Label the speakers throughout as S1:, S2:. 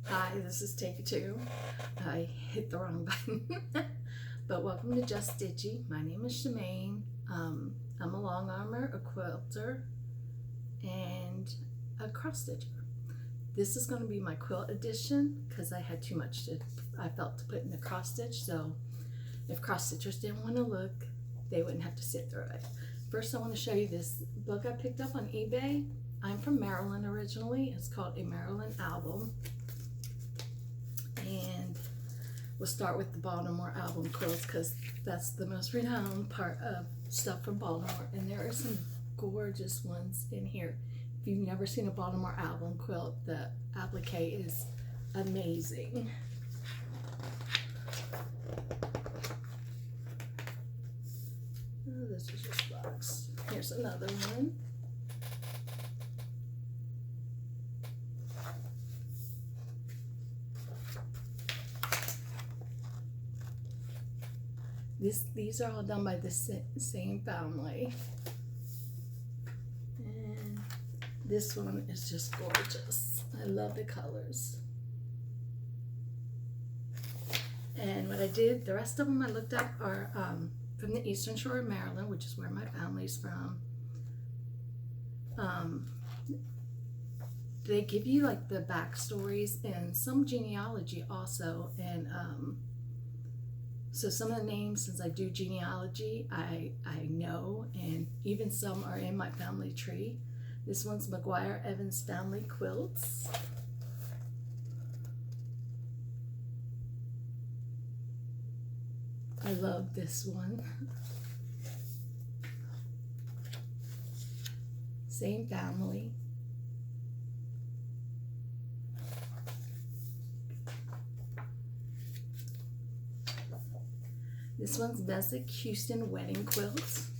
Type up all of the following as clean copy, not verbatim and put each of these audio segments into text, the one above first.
S1: Hi, this is Take Two. I hit the wrong button. But welcome to Just Stitchy. My name is Shemaine. I'm a long armor, a quilter, and a cross stitcher. This is going to be my quilt edition because I had too much I felt to put in the cross stitch. So if cross stitchers didn't want to look, they wouldn't have to sit through it. First, I want to show you this book I picked up on eBay. I'm from Maryland originally. It's called A Maryland Album. And we'll start with the Baltimore album quilts because that's the most renowned part of stuff from Baltimore. And there are some gorgeous ones in here. If you've never seen a Baltimore album quilt, the applique is amazing. Oh, this is just box. Here's another one. These are all done by the same family. And this one is just gorgeous. I love the colors. And what I did, the rest of them I looked up are from the Eastern Shore of Maryland, which is where my family's from. They give you like the backstories and some genealogy also, and so some of the names, since I do genealogy, I know, and even some are in my family tree. This one's McGuire Evans Family Quilts. I love this one. Same family. This one's Basic Houston Wedding Quilts.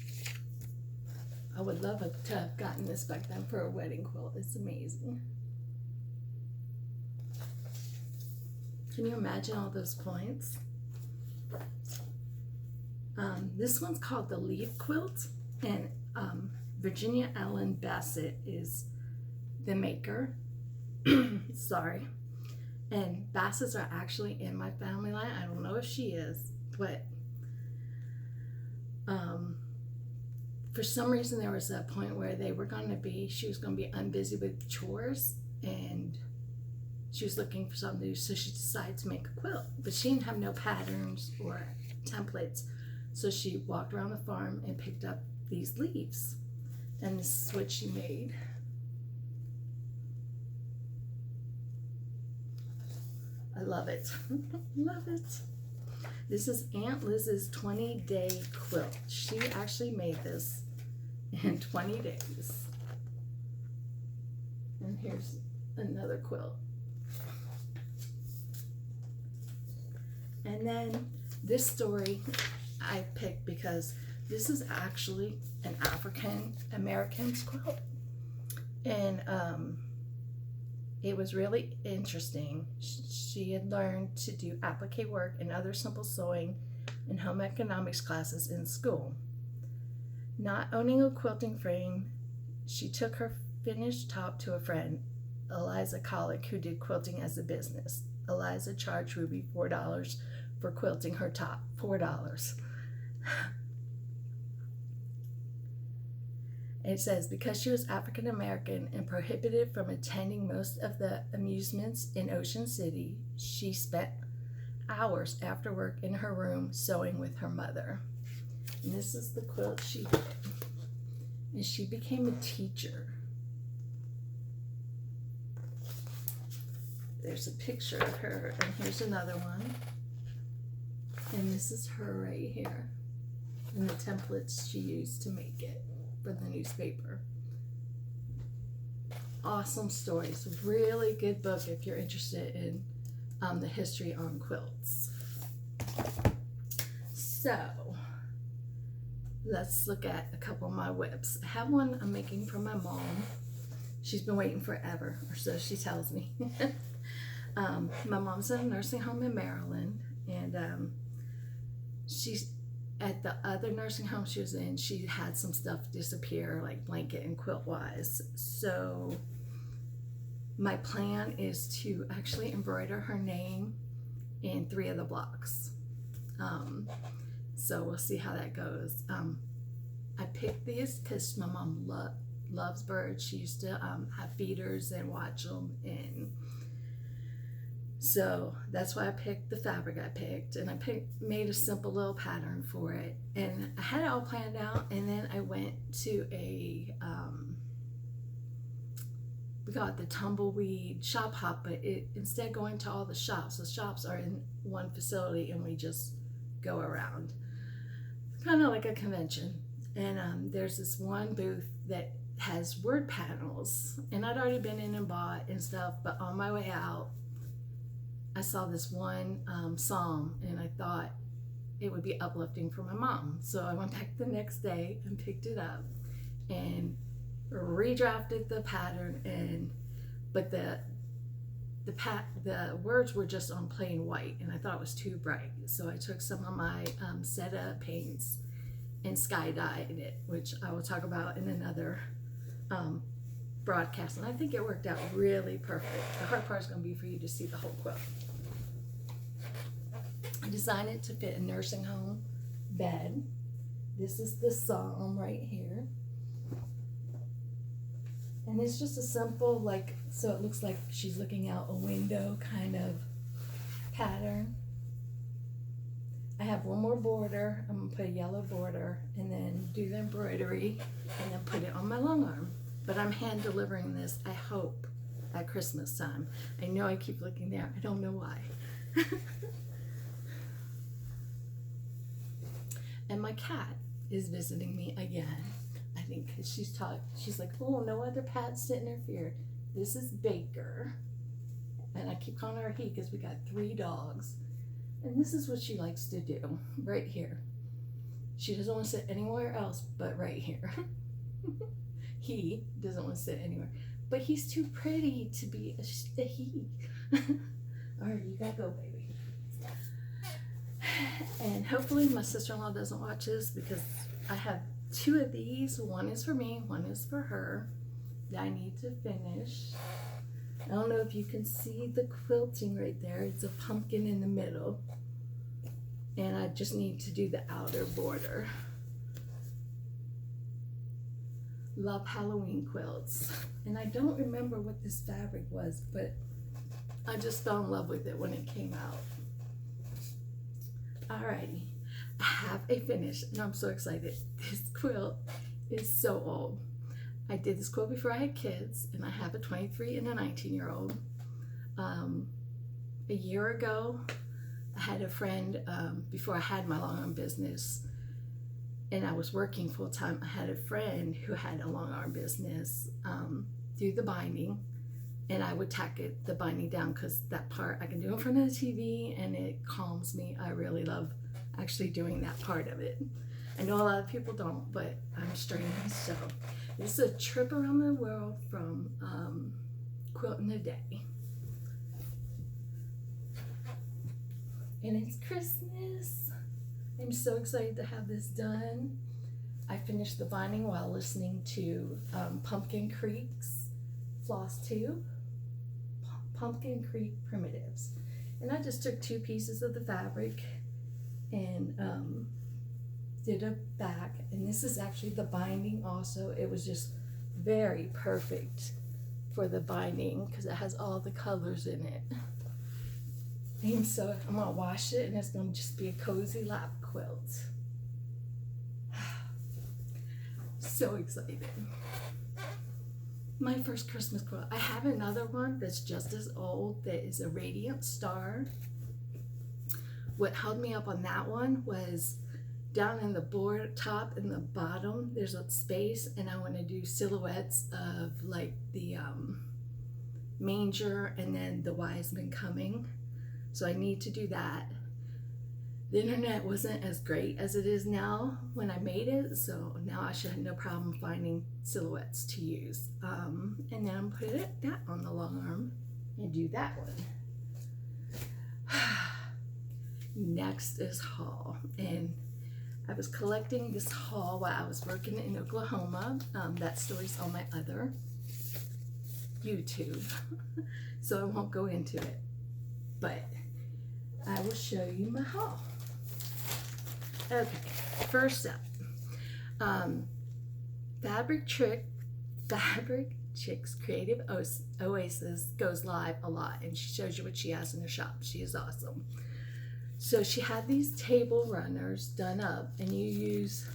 S1: I would love to have gotten this back then for a wedding quilt. It's amazing. Can you imagine all those points? This one's called the Leaf Quilt, and Virginia Ellen Bassett is the maker. Sorry. And Bassetts are actually in my family line. I don't know if she is, but for some reason there was a point where she was going to be unbusy with chores, and she was looking for something to do, so she decided to make a quilt. But she didn't have no patterns or templates, so she walked around the farm and picked up these leaves, and this is what she made. I love it. Love it. This is Aunt Liz's 20-day quilt. She actually made this in 20 days. And here's another quilt. And then this story I picked because this is actually an African American's quilt. And it was really interesting. She had learned to do applique work and other simple sewing and home economics classes in school. Not owning a quilting frame, she took her finished top to a friend, Eliza Colick, who did quilting as a business. Eliza charged Ruby $4 for quilting her top. $4. It says, because she was African American and prohibited from attending most of the amusements in Ocean City, she spent hours after work in her room sewing with her mother. And this is the quilt she did. And she became a teacher. There's a picture of her, and here's another one. And this is her right here. And the templates she used to make it for the newspaper. Awesome stories. Really good book if you're interested in the history on quilts. So let's look at a couple of my whips. I have one I'm making for my mom. She's been waiting forever, or so she tells me. My mom's in a nursing home in Maryland, and she's at the other nursing home she was in, she had some stuff disappear, like blanket and quilt wise. So My plan is to actually embroider her name in 3 of the blocks. So we'll see how that goes. I picked these because my mom loves birds. She used to have feeders and watch them, and so that's why I picked the fabric I picked, and I made a simple little pattern for it, and I had it all planned out. And then I went to a we call it the tumbleweed shop hop, but instead going to all the shops are in one facility, and we just go around, kind of like a convention. And there's this one booth that has word panels, and I'd already been in and bought and stuff, but on my way out I saw this one psalm, and I thought it would be uplifting for my mom. So I went back the next day and picked it up and redrafted the pattern, but the words were just on plain white, and I thought it was too bright. So I took some of my setup paints and sky dyed it, which I will talk about in another broadcast. And I think it worked out really perfect. The hard part is going to be for you to see the whole quilt. I designed it to fit a nursing home bed. This is the psalm right here. And it's just a simple, like, so it looks like she's looking out a window kind of pattern. I have one more border. I'm gonna put a yellow border and then do the embroidery and then put it on my long arm. But I'm hand delivering this, I hope, at Christmas time. I know I keep looking there. I don't know why. And my cat is visiting me again. I think because she's like, oh, no other pets to interfere. This is Baker. And I keep calling her he because we got 3 dogs. And this is what she likes to do right here. She doesn't want to sit anywhere else but right here. He doesn't want to sit anywhere. But he's too pretty to be a he. All right, you gotta go, baby. And hopefully my sister-in-law doesn't watch this, because I have 2 of these. One is for me, one is for her, that I need to finish. I don't know if you can see the quilting right there. It's a pumpkin in the middle. And I just need to do the outer border. Love Halloween quilts. And I don't remember what this fabric was, but I just fell in love with it when it came out. Alrighty, I have a finish, and I'm so excited. This quilt is so old. I did this quilt before I had kids, and I have a 23 and a 19-year-old. A year ago, I had a friend, before I had my long arm business, and I was working full time, I had a friend who had a long arm business do the binding, and I would tack the binding down, because that part I can do in front of the TV and it calms me. I really love actually doing that part of it. I know a lot of people don't, but I'm straining. So this is a trip around the world from Quilting a Day. And it's Christmas. I'm so excited to have this done. I finished the binding while listening to Pumpkin Creek's Flosstube, Pumpkin Creek Primitives. And I just took 2 pieces of the fabric and did a back. And this is actually the binding also. It was just very perfect for the binding because it has all the colors in it. And so I'm gonna wash it, and it's gonna just be a cozy lap quilt. So excited. My first Christmas quilt. I have another one that's just as old that is a radiant star. What held me up on that one was down in the board top and the bottom there's a space, and I want to do silhouettes of like the manger and then the wise men coming. So I need to do that. The internet wasn't as great as it is now when I made it, so now I should have no problem finding silhouettes to use. And then I'm putting that on the long arm and do that one. Next is haul, and I was collecting this haul while I was working in Oklahoma. That story's on my other YouTube, so I won't go into it, but I will show you my haul. Okay, first up, Fabric Chick's Creative Oasis goes live a lot, and she shows you what she has in her shop. She is awesome. So she had these table runners done up, and you use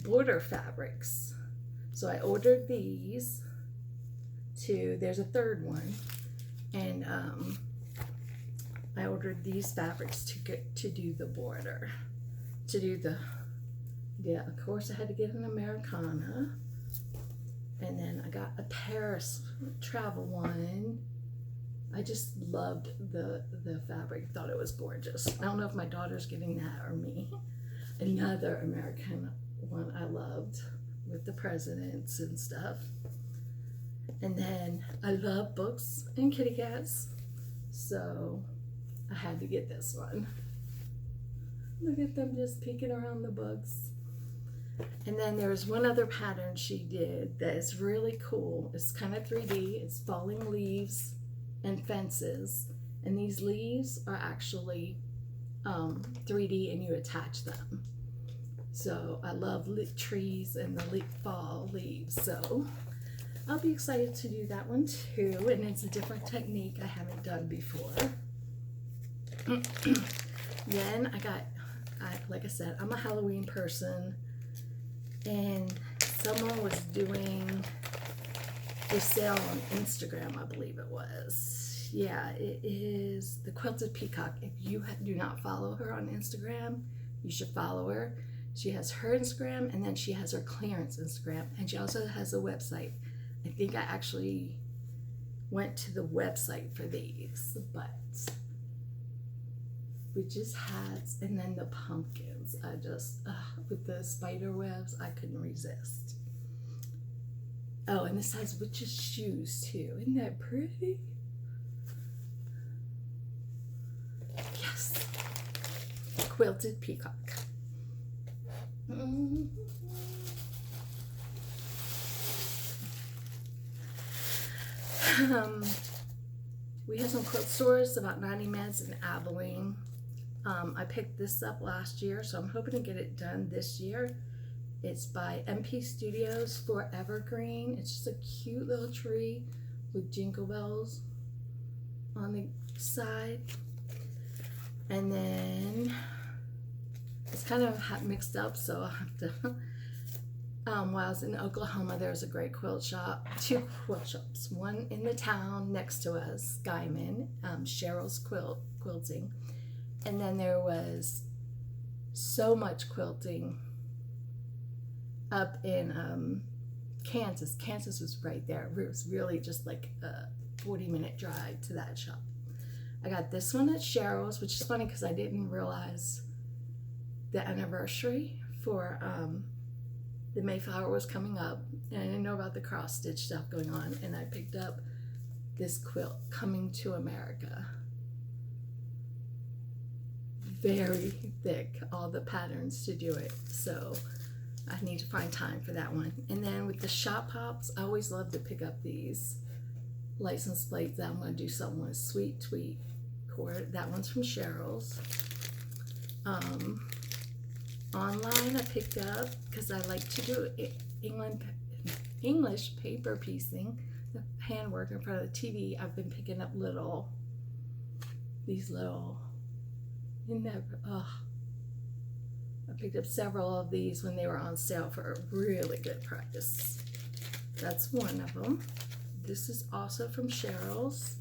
S1: border fabrics. So I ordered these two. There's a third one, and I ordered these fabrics to do the border, yeah, of course I had to get an Americana, and then I got a Paris travel one. I just loved the fabric, thought it was gorgeous. I don't know if my daughter's getting that or me. Another American one I loved with the presidents and stuff. And then I love books and kitty cats, so I had to get this one. Look at them just peeking around the books. And then there was one other pattern she did that is really cool. It's kind of 3D. It's falling leaves and fences. And these leaves are actually 3D, and you attach them. So I love trees and the fall leaves. So I'll be excited to do that one too. And it's a different technique I haven't done before. Then like I said, I'm a Halloween person, and someone was doing a sale on Instagram, I believe it was. Yeah, it is the Quilted Peacock. If you do not follow her on Instagram, you should follow her. She has her Instagram, and then she has her clearance Instagram, and she also has a website. I think I actually went to the website for these, but witches hats, and then the pumpkins. I just, with the spider webs, I couldn't resist. Oh, and this has witches shoes too. Isn't that pretty? Yes. Quilted Peacock. We have some quilt stores about 90 minutes in Abilene. I picked this up last year, so I'm hoping to get it done this year. It's by MP Studios for Evergreen. It's just a cute little tree with jingle bells on the side. And then it's kind of mixed up, so I'll have to, while I was in Oklahoma, there was a great quilt shop, 2 quilt shops, one in the town next to us, Guyman, Cheryl's Quilting, and then there was So Much Quilting up in Kansas. Kansas was right there. It was really just like a 40-minute drive to that shop. I got this one at Cheryl's, which is funny because I didn't realize the anniversary for the Mayflower was coming up, and I didn't know about the cross stitch stuff going on, and I picked up this quilt, Coming to America. Very thick, all the patterns to do it, so I need to find time for that one. And then with the shop pops, I always love to pick up these license plates that I'm going to do something with. Sweet Tweet cord, that one's from Cheryl's. Online I picked up, because I like to do English paper piecing, the handwork in front of the TV. I've been picking up these little, I picked up several of these when they were on sale for a really good price. That's one of them. This is also from Cheryl's.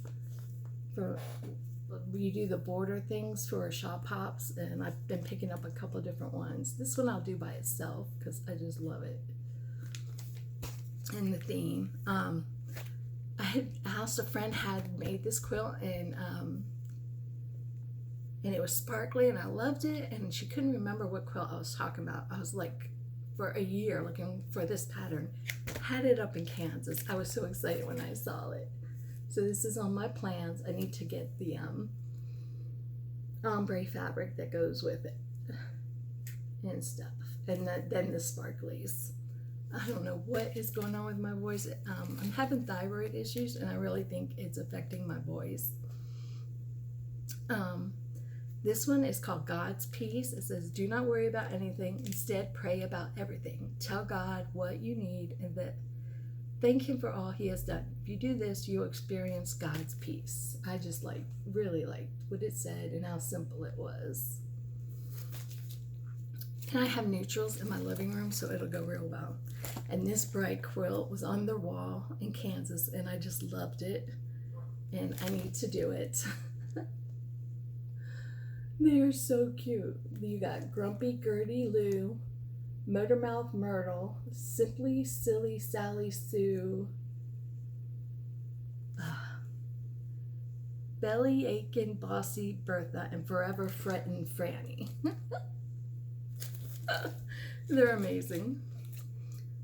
S1: We do the border things for shop pops, and I've been picking up a couple of different ones. This one I'll do by itself because I just love it. And the theme. I asked a friend had made this quilt, and it was sparkly, and I loved it, and she couldn't remember what quilt I was talking about. I was like, for a year looking for this pattern. Had it up in Kansas. I was so excited when I saw it. So this is on my plans. I need to get the ombre fabric that goes with it and stuff, and then the sparklies. I don't know what is going on with my voice. I'm having thyroid issues, and I really think it's affecting my voice. This one is called God's Peace. It says, do not worry about anything. Instead, pray about everything. Tell God what you need and thank Him for all He has done. If you do this, you'll experience God's peace. I just really liked what it said and how simple it was. And I have neutrals in my living room, so it'll go real well. And this bright quilt was on the wall in Kansas, and I just loved it. And I need to do it. They're so cute. You got Grumpy Gertie Lou, Motormouth Myrtle, Simply Silly Sally Sue, Belly Aching Bossy Bertha, and Forever Frettin' Franny. They're amazing.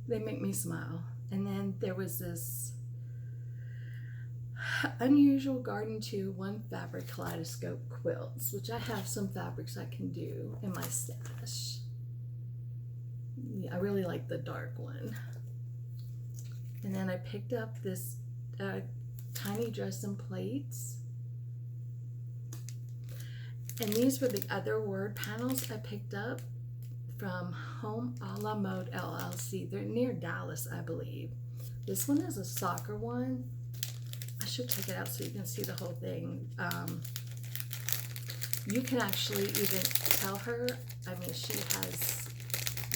S1: They make me smile. And then there was this Unusual Garden 2 1 fabric kaleidoscope quilts, which I have some fabrics I can do in my stash. Yeah, I really like the dark one. And then I picked up this tiny Dresden plates. And these were the other word panels I picked up from Home a la Mode LLC. They're near Dallas, I believe. This one is a soccer one. I should take it out so you can see the whole thing. You can actually even tell her, I mean, she has,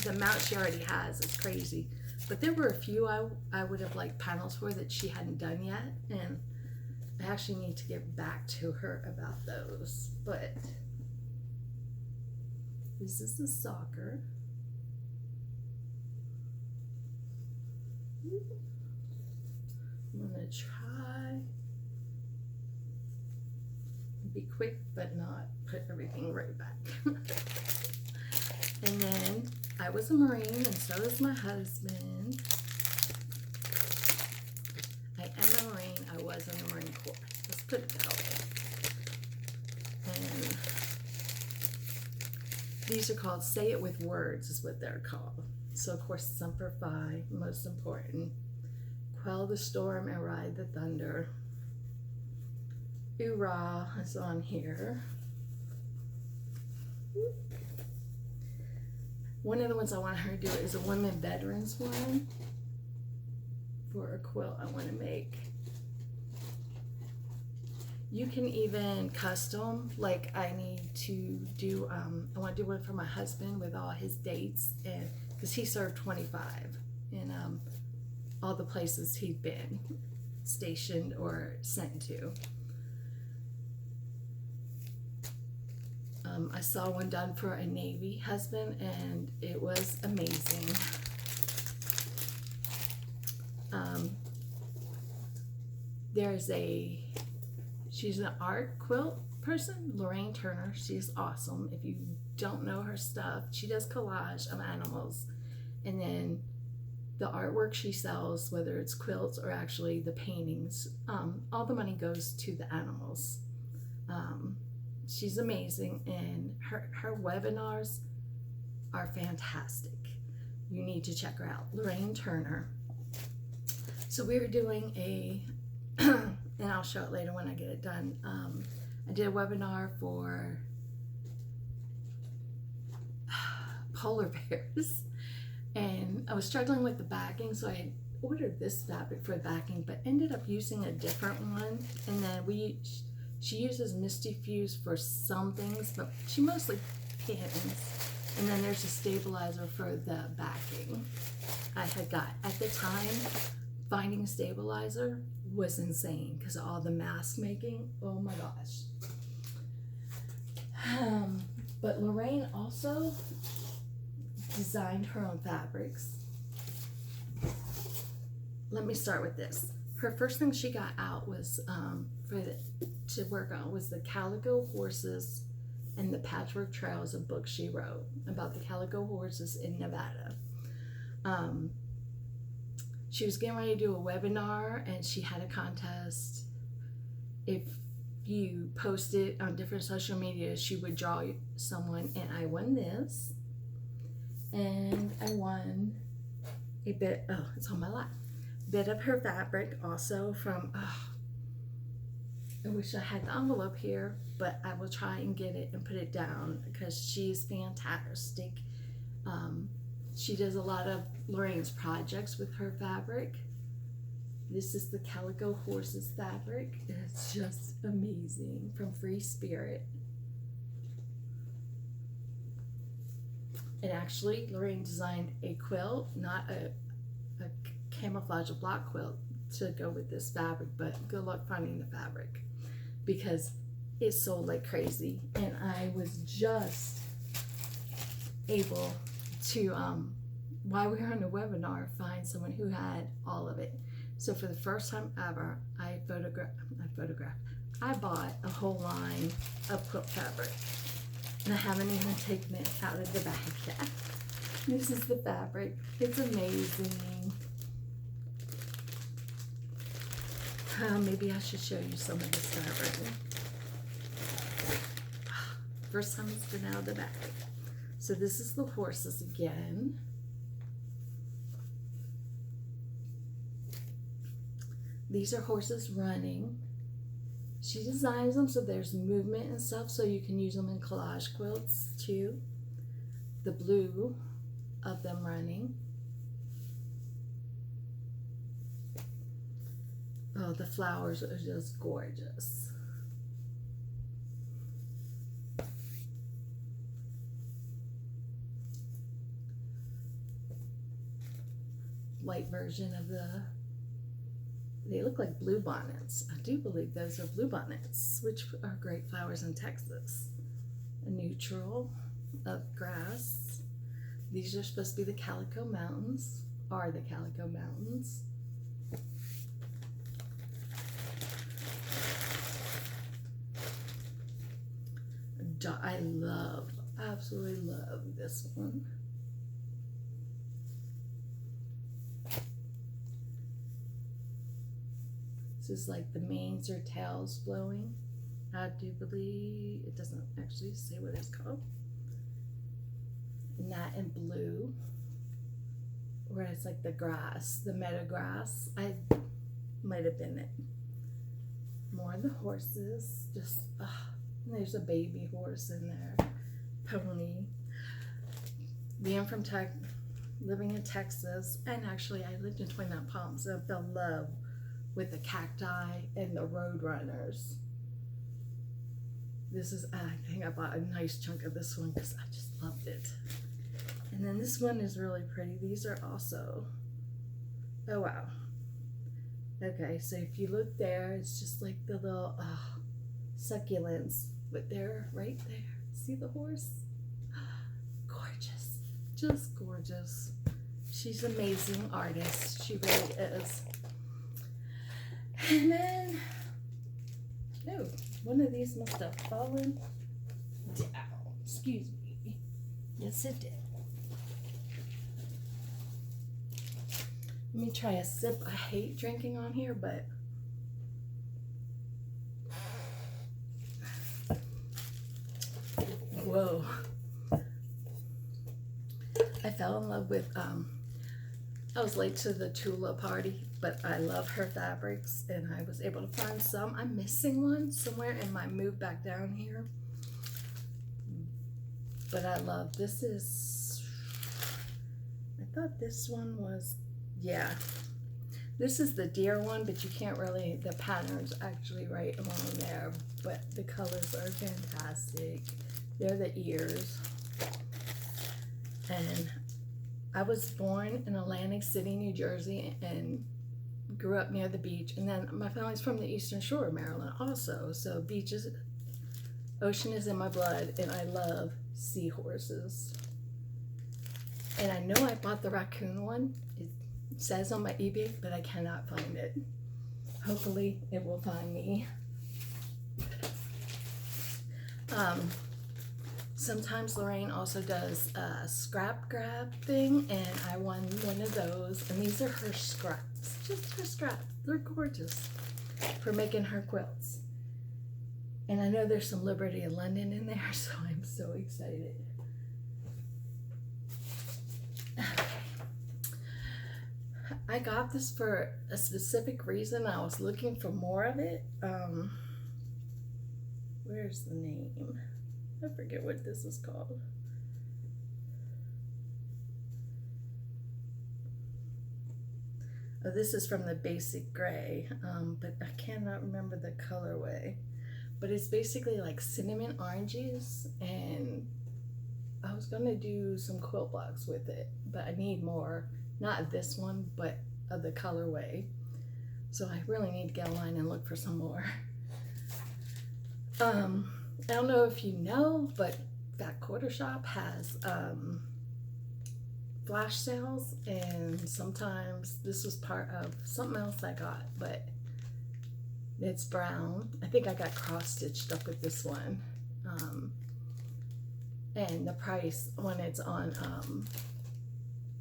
S1: the amount she already has is crazy. But there were a few I would have liked panels for that she hadn't done yet. And I actually need to get back to her about those. But this is the soccer. I'm gonna try and be quick but not put everything right back. And then I was a Marine, and so is my husband. I am a Marine. I was in the Marine Corps. Let's put it that way. And these are called Say It With Words is what they're called. So of course Semper Fi, most important. Quell the storm and ride the thunder. Oorah is on here. One of the ones I want her to do is a women veterans one for a quilt I want to make. You can even custom, like I need to do, I want to do one for my husband with all his dates, and because he served 25 in all the places he'd been stationed or sent to. I saw one done for a Navy husband, and it was amazing. She's an art quilt person, Lorraine Turner. She's awesome. If you don't know her stuff, she does collage of animals, and then the artwork she sells, whether it's quilts or actually the paintings, all the money goes to the animals. She's amazing, and her webinars are fantastic. You need to check her out, Lorraine Turner. So we were doing and I'll show it later when I get it done. I did a webinar for polar bears, and I was struggling with the backing, so I had ordered this fabric for the backing, but ended up using a different one. And then she uses Misty Fuse for some things, but she mostly pins. And then there's a stabilizer for the backing. I had got, at the time, finding a stabilizer was insane because of all the mask making. Oh my gosh. But Lorraine also designed her own fabrics. Let me start with this. Her first thing she got out was to work on was the Calico Horses and the Patchwork Trails, a book she wrote about the Calico horses in Nevada. She was getting ready to do a webinar, and she had a contest. If you post it on different social media, she would draw someone, and I won this. And I won a bit, oh, it's on my lap, bit of her fabric also from, I wish I had the envelope here, but I will try and get it and put it down because she's fantastic. She does a lot of Lorraine's projects with her fabric. This is the Calico Horses fabric. It's just amazing, from Free Spirit. And actually, Lorraine designed a quilt, not a camouflage block quilt to go with this fabric, but good luck finding the fabric because it sold like crazy. And I was just able to, while we were on the webinar, find someone who had all of it. So for the first time ever, I bought a whole line of quilt fabric. And I haven't even taken it out of the bag yet. This is the fabric. It's amazing. Maybe I should show you some of this fabric. First time it's been out of the bag. So this is the horses again. These are horses running. She designs them so there's movement and stuff, so you can use them in collage quilts too. The blue of them running. Oh, the flowers are just gorgeous. Light version of they look like blue bonnets. I do believe those are blue bonnets, which are great flowers in Texas. A neutral of grass. These are supposed to be the Calico Mountains, are the Calico Mountains. I absolutely love this one. This is like the manes or tails flowing. I do believe, it doesn't actually say what it's called. And that in blue, where it's like the grass, the meadow grass. I might have been it. More of the horses, just, there's a baby horse in there, pony. Being from living in Texas, and actually I lived in Twin Mountain Palms, so I fell in love with the cacti and the roadrunners. This is, I think I bought a nice chunk of this one because I just loved it. And then this one is really pretty. These are also, oh wow. Okay, so if you look there, it's just like the little succulents, but they're right there. See the horse? Gorgeous, just gorgeous. She's an amazing artist. She really is. And then, oh, one of these must have fallen down. Excuse me. Yes, it did. Let me try a sip. I hate drinking on here, but whoa. I fell in love with, I was late to the Tula party, but I love her fabrics and I was able to find some. I'm missing one somewhere in my move back down here. But I love, this is, I thought this one was, yeah. This is the deer one, but you can't really, the pattern's actually right along there, but the colors are fantastic. They're the ears. And I was born in Atlantic City, New Jersey, and grew up near the beach. And then my family's from the Eastern Shore of Maryland also. So beaches, ocean is in my blood, and I love seahorses. And I know I bought the raccoon one. It says on my eBay, but I cannot find it. Hopefully it will find me. Sometimes Lorraine also does a scrap grab thing, and I won one of those. And these are her scraps, just her scraps. They're gorgeous for making her quilts. And I know there's some Liberty of London in there, so I'm so excited. Okay. I got this for a specific reason. I was looking for more of it. Where's the name? I forget what this is called. Oh, this is from the basic gray, but I cannot remember the colorway. But it's basically like cinnamon oranges, and I was gonna do some quilt blocks with it, but I need more. Not this one, but of the colorway. So I really need to get online and look for some more. I don't know if you know, but Fat Quarter Shop has flash sales, and sometimes this was part of something else I got, but it's brown. I think I got cross stitched up with this one. And the price when it's on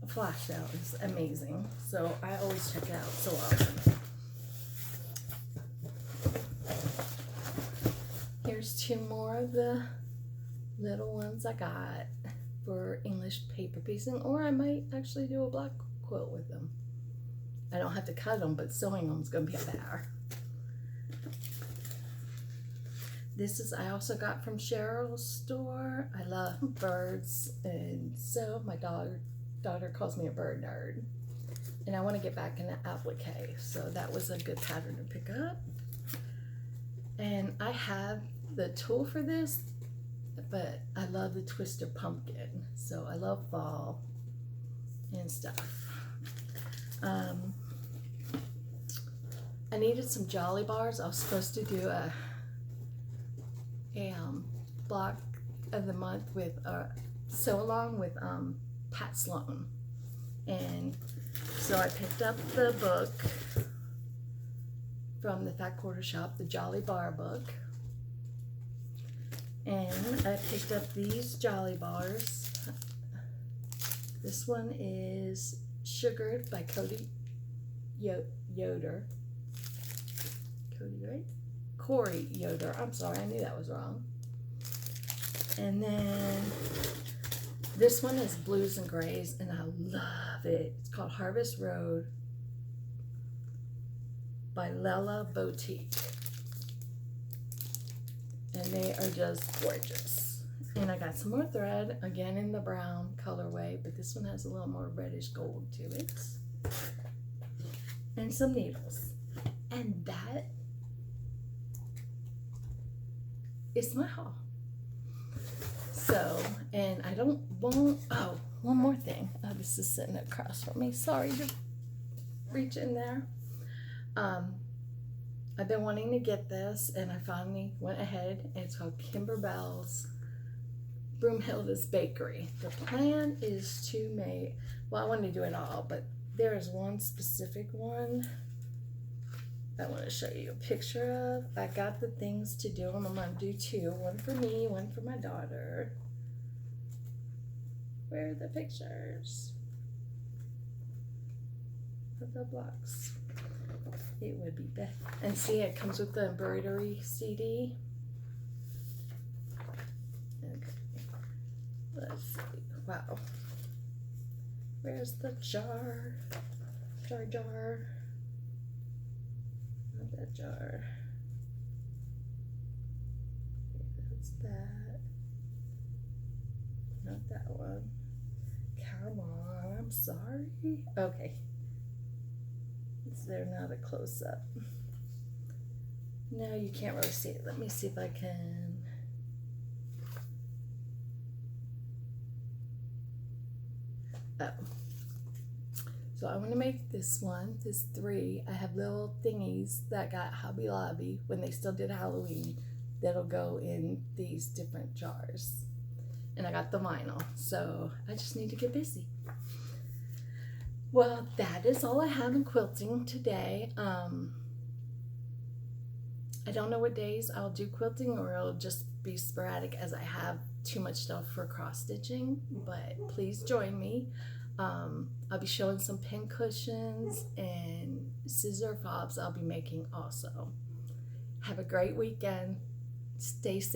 S1: a flash sale is amazing. So I always check it out so often. Here's two more of the little ones I got for English paper piecing, or I might actually do a block quilt with them. I don't have to cut them, but sewing them is going to be a bear. This is, I also got from Cheryl's store. I love birds, and so my daughter calls me a bird nerd. And I want to get back into applique, so that was a good pattern to pick up. And I have the tool for this, but I love the twister pumpkin, so I love fall and stuff. I needed some Jolly Bars. I was supposed to do a block of the month with sew along with Pat Sloan, and so I picked up the book from the Fat Quarter Shop, the Jolly Bar book, and I picked up these Jolly Bars. This one is Sugared by Cody Yoder. Cody, right? Corey Yoder. I'm sorry, I knew that was wrong. And then this one is Blues and Grays, and I love it. It's called Harvest Road by Lella Boutique. And they are just gorgeous. And I got some more thread, again in the brown colorway, but this one has a little more reddish gold to it. And some needles. And that is my haul. So, and I won't, oh, one more thing. Oh, this is sitting across from me. Sorry to reach in there. I've been wanting to get this, and I finally went ahead, and it's called Kimberbell's Broomhilda's Bakery. The plan is to make, well, I want to do it all, but there is one specific one I want to show you a picture of. I got the things to do them. I'm going to do two. One for me, one for my daughter. Where are the pictures of the blocks? It would be better. And see, it comes with the embroidery CD. Okay. Let's see. Wow. Where's the jar? Jar. Not that jar. Okay, that's that. Not that one. Come on, I'm sorry. Okay. Is there not a close-up? No, you can't really see it. Let me see if I can. Oh. So I want to make this one, this 3. I have little thingies that got Hobby Lobby when they still did Halloween that'll go in these different jars. And I got the vinyl, so I just need to get busy. Well, that is all I have in quilting today. I don't know what days I'll do quilting, or it'll just be sporadic as I have too much stuff for cross stitching, but please join me. I'll be showing some pin cushions and scissor fobs I'll be making also. Have a great weekend. Stay safe.